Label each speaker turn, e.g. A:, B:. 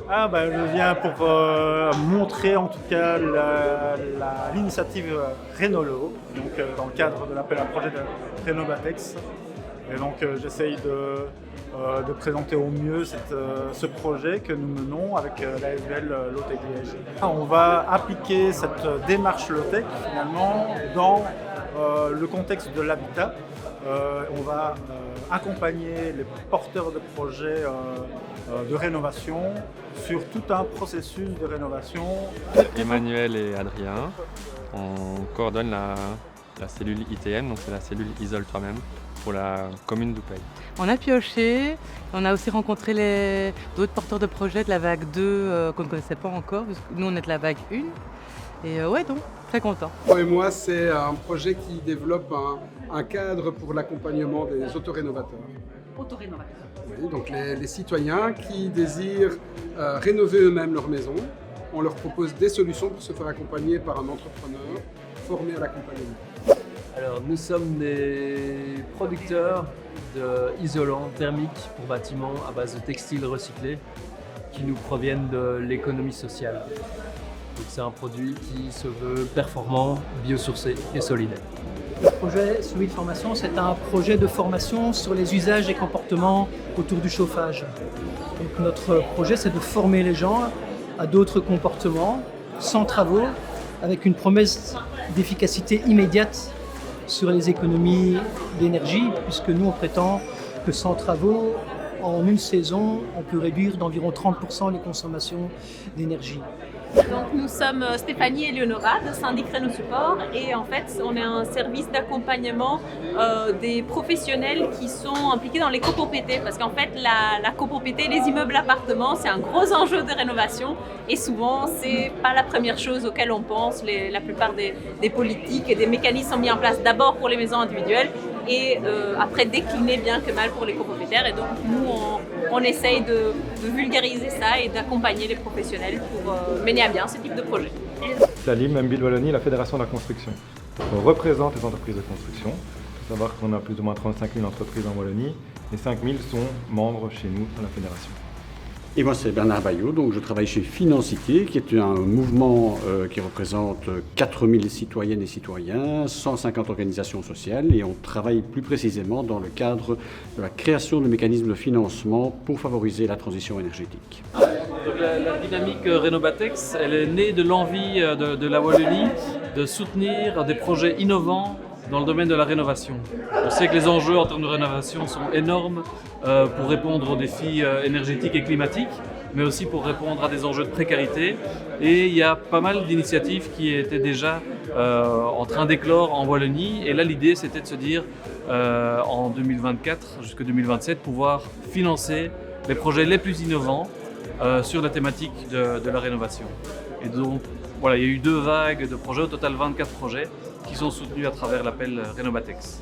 A: Je viens pour montrer en tout cas l'initiative Renolo, donc dans le cadre de l'appel à projet de Renovatex. Et donc j'essaye de présenter au mieux ce projet que nous menons avec l'ASBL Lotec Liège. On va appliquer cette démarche Lotec finalement dans le contexte de l'habitat. On va accompagner les porteurs de projets de rénovation sur tout un processus de rénovation.
B: Emmanuel et Adrien, on coordonne la cellule ITM, donc c'est la cellule Isole Toi-même pour la commune d'Oupey.
C: On a pioché, on a aussi rencontré d'autres porteurs de projets de la vague 2 qu'on ne connaissait pas encore, parce que nous on est de la vague 1. Et donc, très content.
D: Et moi, c'est un projet qui développe un cadre pour l'accompagnement des autorénovateurs.
E: Autorénovateurs.
D: Oui, donc les citoyens qui désirent rénover eux-mêmes leur maison, on leur propose des solutions pour se faire accompagner par un entrepreneur formé à l'accompagnement.
F: Alors, nous sommes des producteurs d'isolants thermiques pour bâtiments à base de textiles recyclés qui nous proviennent de l'économie sociale. Donc, c'est un produit qui se veut performant, biosourcé et solidaire.
E: Le projet Solid Formation, c'est un projet de formation sur les usages et comportements autour du chauffage. Donc, notre projet, c'est de former les gens à d'autres comportements, sans travaux, avec une promesse d'efficacité immédiate sur les économies d'énergie, puisque nous, on prétend que sans travaux, en une saison, on peut réduire d'environ 30% les consommations d'énergie.
G: Donc nous sommes Stéphanie et Léonora de Syndic Réno Support et en fait on est un service d'accompagnement des professionnels qui sont impliqués dans les copropriétés parce qu'en fait la copropriété, les immeubles appartements, c'est un gros enjeu de rénovation et souvent c'est pas la première chose auquel on pense. La plupart des politiques et des mécanismes sont mis en place d'abord pour les maisons individuelles et après décliner bien que mal pour les copropriétaires. Et donc nous on essaye de vulgariser ça et d'accompagner les professionnels pour mener à bien ce type de projet.
H: La LIM MBuild Wallonie, la Fédération de la construction. On représente les entreprises de construction. Il faut savoir qu'on a plus ou moins 35 000 entreprises en Wallonie et 5 000 sont membres chez nous dans la fédération.
I: Et moi, c'est Bernard Bayot, donc je travaille chez Financité, qui est un mouvement qui représente 4000 citoyennes et citoyens, 150 organisations sociales, et on travaille plus précisément dans le cadre de la création de mécanismes de financement pour favoriser la transition énergétique.
F: Donc la dynamique Renovatex, elle est née de l'envie de la Wallonie de soutenir des projets innovants dans le domaine de la rénovation. On sait que les enjeux en termes de rénovation sont énormes pour répondre aux défis énergétiques et climatiques, mais aussi pour répondre à des enjeux de précarité. Et il y a pas mal d'initiatives qui étaient déjà en train d'éclore en Wallonie. Et là, l'idée, c'était de se dire, en 2024 jusqu'en 2027, pouvoir financer les projets les plus innovants sur la thématique de la rénovation. Et donc, voilà, il y a eu 2 vagues de projets, au total 24 projets, qui sont soutenus à travers l'appel Renovatex.